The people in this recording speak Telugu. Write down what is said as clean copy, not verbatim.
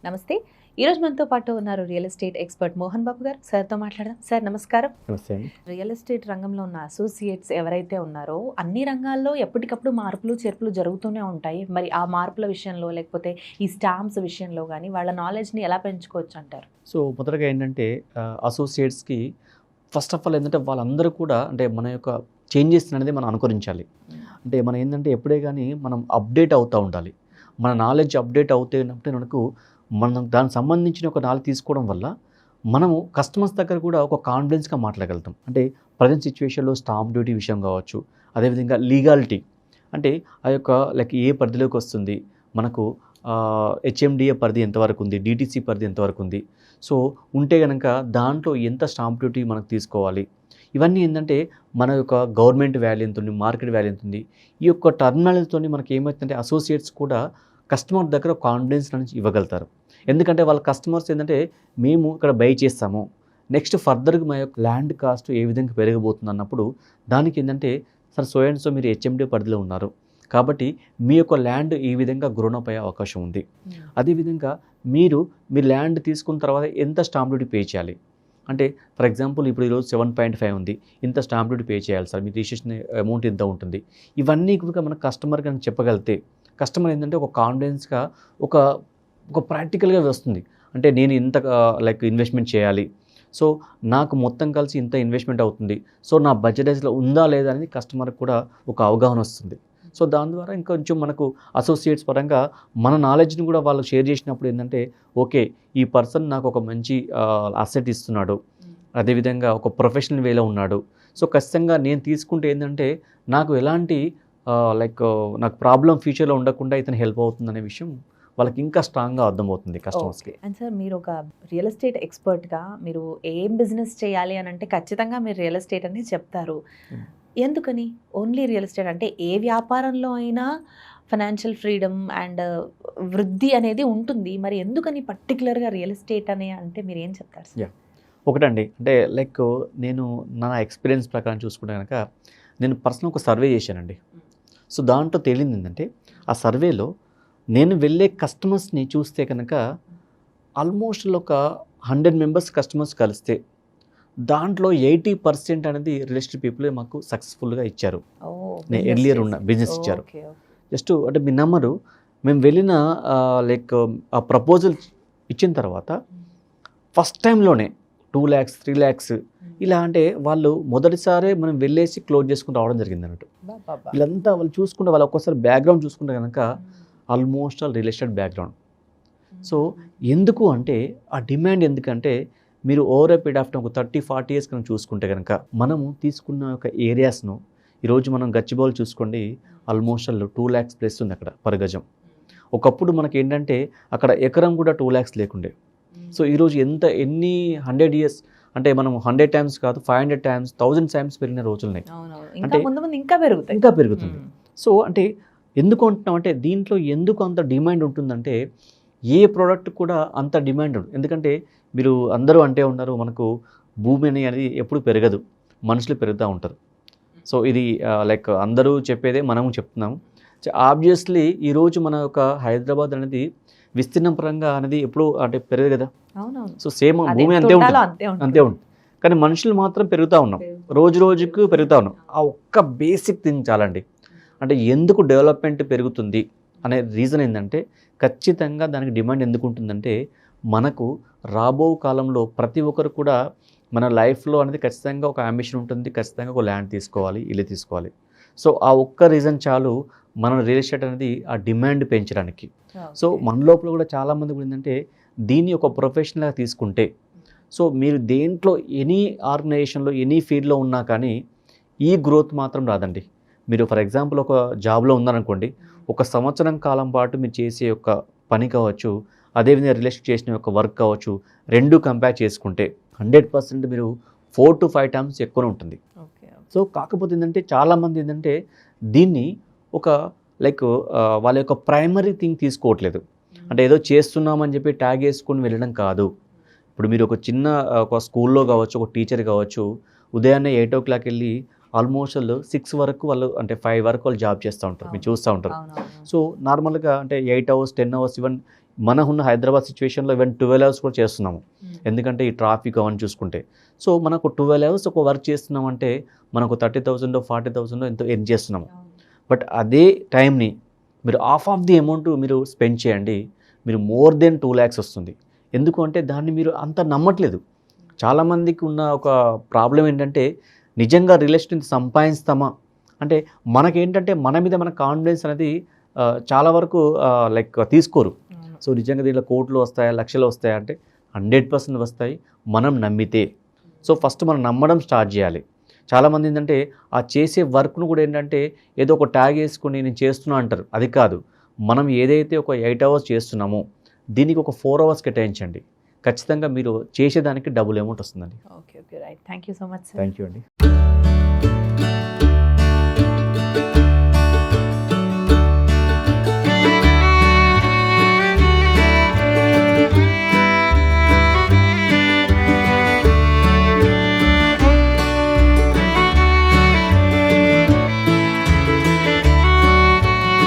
నమస్తే. ఈరోజు మనతో పాటు ఉన్నారు real estate expert Mohan Babu గారు. సార్తో మాట్లాడదాం. సార్ నమస్కారం. నమస్తే అండి. రియల్ ఎస్టేట్ రంగంలో ఉన్న అసోసియేట్స్ ఎవరైతే ఉన్నారో అన్ని రంగాల్లో ఎప్పటికప్పుడు మార్పులు చేర్పులు జరుగుతూనే ఉంటాయి. మరి ఆ మార్పుల విషయంలో లేకపోతే ఈ స్టాంప్స్ విషయంలో కానీ వాళ్ళ నాలెడ్జ్ని ఎలా పెంచుకోవచ్చు అంటారు? సో మొదటగా ఏంటంటే అసోసియేట్స్కి ఫస్ట్ ఆఫ్ ఆల్ ఏంటంటే వాళ్ళందరూ కూడా అంటే మన యొక్క చేంజెస్ అనేది మనం అనుకరించాలి. అంటే మనం ఏంటంటే ఎప్పుడే కానీ మనం అప్డేట్ అవుతూ ఉండాలి. మన నాలెడ్జ్ అప్డేట్ అవుతున్నప్పుడు మనం దానికి సంబంధించిన ఒక నాలెడ్జ్ తీసుకోవడం వల్ల మనము కస్టమర్స్ దగ్గర కూడా ఒక కాన్ఫిడెన్స్గా మాట్లాడగలుగుతాం. అంటే ప్రజెంట్ సిచ్యువేషన్లో స్టాంప్ డ్యూటీ విషయం కావచ్చు, అదేవిధంగా లీగాలిటీ అంటే ఆ యొక్క లైక్ ఏ పరిధిలోకి వస్తుంది, మనకు హెచ్ఎండిఏ పరిధి ఎంతవరకు ఉంది, డిటీసీ పరిధి ఎంతవరకు ఉంది, సో ఉంటే కనుక దాంట్లో ఎంత స్టాంప్ డ్యూటీ మనకు తీసుకోవాలి, ఇవన్నీ ఏంటంటే మన యొక్క గవర్నమెంట్ వాల్యూ ఎంత ఉంది, మార్కెట్ వాల్యూ ఎంత ఉంది, ఈ యొక్క టర్మినాలజీతో మనకి ఏమవుతుందంటే అసోసియేట్స్ కూడా కస్టమర్ దగ్గర కాన్ఫిడెన్స్ నుంచి ఇవ్వగలుగుతారు. ఎందుకంటే వాళ్ళ కస్టమర్స్ ఏంటంటే మేము ఇక్కడ బై చేస్తాము, నెక్స్ట్ ఫర్దర్గా మా యొక్క ల్యాండ్ కాస్ట్ ఏ విధంగా పెరగబోతుంది అన్నప్పుడు దానికి ఏంటంటే సార్ సో అండ్ సో మీరు హెచ్ఎండి పరిధిలో ఉన్నారు కాబట్టి మీ యొక్క ల్యాండ్ ఈ విధంగా గ్రోనప్ అయ్యే అవకాశం ఉంది. అదేవిధంగా మీరు మీ ల్యాండ్ తీసుకున్న తర్వాత ఎంత స్టాంప్ డ్యూటీ పే చేయాలి అంటే ఫర్ ఎగ్జాంపుల్ ఇప్పుడు ఈరోజు 7.5 ఉంది, ఇంత స్టాంప్ డ్యూటీ పే చేయాలి సార్, మీ రిజిస్ట్రేషన్ అమౌంట్ ఎంత ఉంటుంది, ఇవన్నీ కూడా మన కస్టమర్ కానీ చెప్పగలిగితే కస్టమర్ ఏంటంటే ఒక కాన్ఫిడెన్స్గా ఒక ఒక ప్రాక్టికల్గా వస్తుంది. అంటే నేను ఇంత లైక్ ఇన్వెస్ట్మెంట్ చేయాలి, సో నాకు మొత్తం కలిసి ఇంత ఇన్వెస్ట్మెంట్ అవుతుంది, సో నా బడ్జెటైజ్లో ఉందా లేదా అనేది కస్టమర్కి కూడా ఒక అవగాహన వస్తుంది. సో దాని ద్వారా ఇంకొంచెం మనకు అసోసియేట్స్ పరంగా మన నాలెడ్జ్ని కూడా వాళ్ళు షేర్ చేసినప్పుడు ఏంటంటే ఓకే ఈ పర్సన్ నాకు ఒక మంచి అసెట్ ఇస్తున్నాడు, అదేవిధంగా ఒక ప్రొఫెషనల్ వేలో ఉన్నాడు, సో ఖచ్చితంగా నేను తీసుకుంటే ఏంటంటే నాకు ఎలాంటి లైక్ నాకు ప్రాబ్లం ఫ్యూచర్లో ఉండకుండా ఇతను హెల్ప్ అవుతుందనే విషయం వాళ్ళకి ఇంకా స్ట్రాంగ్గా అర్థమవుతుంది కస్టమర్స్కి. అండ్ సార్ మీరు ఒక రియల్ ఎస్టేట్ ఎక్స్పర్ట్గా మీరు ఏం బిజినెస్ చేయాలి అని అంటే ఖచ్చితంగా మీరు రియల్ ఎస్టేట్ అని చెప్తారు. ఎందుకని ఓన్లీ రియల్ ఎస్టేట్ అంటే ఏ వ్యాపారంలో అయినా ఫైనాన్షియల్ ఫ్రీడమ్ అండ్ వృద్ధి అనేది ఉంటుంది, మరి ఎందుకని పర్టికులర్గా రియల్ ఎస్టేట్ అనే అంటే మీరు ఏం చెప్తారు సార్? ఒకటండి అంటే లైక్ నేను నా ఎక్స్పీరియన్స్ ప్రకారం చూసుకుంటే కనుక నేను పర్సనల్ ఒక సర్వే చేశానండి. సో దాంట్లో తేలింది ఏంటంటే ఆ సర్వేలో నేను వెళ్ళే కస్టమర్స్ని చూస్తే కనుక ఆల్మోస్ట్ ఒక 100 మెంబర్స్ కస్టమర్స్ కలిస్తే దాంట్లో 80% అనేది రియల్ ఎస్టేట్ పీపులే మాకు సక్సెస్ఫుల్గా ఇచ్చారు. నేను ఎర్లియర్ ఉన్న బిజినెస్ ఇచ్చారు. జస్ట్ అంటే మీ నమ్మరు, మేము వెళ్ళిన లైక్ ఆ ప్రపోజల్ ఇచ్చిన తర్వాత ఫస్ట్ టైంలోనే 2 lakhs 3 lakhs ఇలా అంటే వాళ్ళు మొదటిసారే మనం వెళ్ళేసి క్లోజ్ చేసుకుని రావడం జరిగింది అన్నట్టు. వీళ్ళంతా వాళ్ళు చూసుకుంటే వాళ్ళు ఒక్కోసారి బ్యాక్గ్రౌండ్ చూసుకుంటే కనుక almost all real estate background. So ఎందుకు అంటే ఆ డిమాండ్ ఎందుకంటే మీరు over a period of time ఒక 30-40 years కనుక చూసుకుంటే కనుక మనము తీసుకున్న ఒక ఏరియాస్ను ఈరోజు మనం గచ్చిబౌలి చూసుకోండి ఆల్మోస్ట్ ఆల్ 2 lakhs ప్లస్ ఉంది అక్కడ పర్ గజం. ఒకప్పుడు మనకి ఏంటంటే అక్కడ ఎకరం కూడా 2 lakhs లేకుండే. సో ఈరోజు ఎన్ని 100 years అంటే మనం 100 times కాదు 500 times 1000 times పెరిగిన రోజులున్నాయి. అంటే ఇంకా పెరుగుతుంది. సో అంటే ఎందుకు అంటున్నాం అంటే దీంట్లో ఎందుకు అంత డిమాండ్ ఉంటుందంటే ఏ ప్రోడక్ట్ కూడా అంత డిమాండ్ ఉంటుంది. ఎందుకంటే మీరు అందరూ అంటే ఉన్నారు మనకు భూమి అనేది ఎప్పుడు పెరగదు, మనుషులు పెరుగుతూ ఉంటారు. సో ఇది లైక్ అందరూ చెప్పేదే మనము చెప్తున్నాము. ఆబ్వియస్లీ ఈరోజు మన యొక్క హైదరాబాద్ అనేది విస్తీర్ణం పరంగా అనేది ఎప్పుడు అంటే పెరగదు కదా. సో సేమ్ భూమి అంతే ఉంటుంది కానీ మనుషులు మాత్రం పెరుగుతూ ఉన్నాం, రోజు రోజుకు పెరుగుతూ ఉన్నాం. ఆ ఒక్క బేసిక్ థింగ్ చాలండి. అంటే ఎందుకు డెవలప్మెంట్ పెరుగుతుంది అనే రీజన్ ఏంటంటే ఖచ్చితంగా దానికి డిమాండ్ ఎందుకు ఉంటుందంటే మనకు రాబో కాలంలో ప్రతి ఒక్కరు కూడా మన లైఫ్లో అనేది ఖచ్చితంగా ఒక అంబిషన్ ఉంటుంది, ఖచ్చితంగా ఒక ల్యాండ్ తీసుకోవాలి, ఇల్లు తీసుకోవాలి. సో ఆ ఒక్క రీజన్ చాలు మన రియల్ ఎస్టేట్ అనేది ఆ డిమాండ్ పెంచడానికి. సో మన లోపల కూడా చాలామంది కూడా ఏంటంటే దీన్ని ఒక ప్రొఫెషనల్గా తీసుకుంటే సో మీరు దేంట్లో ఎనీ ఆర్గనైజేషన్లో ఎనీ ఫీల్డ్లో ఉన్నా కానీ ఈ గ్రోత్ మాత్రం రాదండి. మీరు ఫర్ ఎగ్జాంపుల్ ఒక జాబ్లో ఉన్నారనుకోండి, 1 సంవత్సరం కాలం పాటు మీరు చేసే యొక్క పని కావచ్చు, అదేవిధంగా రిలేషన్ చేసిన యొక్క వర్క్ కావచ్చు, రెండు కంపేర్ చేసుకుంటే 100% మీరు 4 to 5 times ఎక్కువనే ఉంటుంది. సో కాకపోతే ఏంటంటే చాలామంది ఏంటంటే దీన్ని ఒక లైక్ వాళ్ళ యొక్క ప్రైమరీ థింగ్ తీసుకోవట్లేదు. అంటే ఏదో చేస్తున్నామని చెప్పి ట్యాగ్ వేసుకొని వెళ్ళడం కాదు. ఇప్పుడు మీరు ఒక చిన్న ఒక స్కూల్లో కావచ్చు, ఒక టీచర్ కావచ్చు, ఉదయాన్నే 8 o'clock వెళ్ళి ఆల్మోస్ట్ 6 వరకు వాళ్ళు అంటే 5 వరకు వాళ్ళు జాబ్ చేస్తూ ఉంటారు, మీరు చూస్తూ ఉంటారు. అవునవును. సో నార్మల్గా అంటే 8 అవర్స్ 10 అవర్స్ ఈవెన్ మనకున్న హైదరాబాద్ సిచ్యువేషన్లో ఈవెన్ 12 అవర్స్ కూడా చేస్తున్నాము, ఎందుకంటే ఈ ట్రాఫిక్ అవన్నీ చూసుకుంటే. సో మనకు 12 అవర్స్ ఒక వర్క్ చేస్తున్నామంటే మనకు 30,000 40,000 ఎంతో ఎర్న్ చేస్తున్నాము. బట్ అదే టైంని మీరు హాఫ్ ఆఫ్ ది అమౌంట్ మీరు స్పెండ్ చేయండి, మీరు మోర్ దెన్ 2 lakhs వస్తుంది. ఎందుకు అంటే దాన్ని మీరు అంత నమ్మట్లేదు. చాలామందికి ఉన్న ఒక ప్రాబ్లం ఏంటంటే నిజంగా రియల్ ఎస్టేట్ సంపాదిస్తామా అంటే మనకేంటంటే మన మీద మన కాన్ఫిడెన్స్ అనేది చాలా వరకు లైక్ తీసుకోరు. సో నిజంగా దీంట్లో కోట్లు వస్తాయా లక్షలు వస్తాయా అంటే 100% వస్తాయి మనం నమ్మితే. సో ఫస్ట్ మనం నమ్మడం స్టార్ట్ చేయాలి. చాలామంది ఏంటంటే ఆ చేసే వర్క్ను కూడా ఏంటంటే ఏదో ఒక ట్యాగ్ వేసుకుని నేను చేస్తున్నా అంటారు, అది కాదు. మనం ఏదైతే ఒక 8 అవర్స్ చేస్తున్నామో దీనికి ఒక 4 అవర్స్ కేటాయించండి, ఖచ్చితంగా మీరు చేసేదానికి డబుల్ అమౌంట్ వస్తుందండి. Okay okay right. Thank you so much sir. Thank you అండి.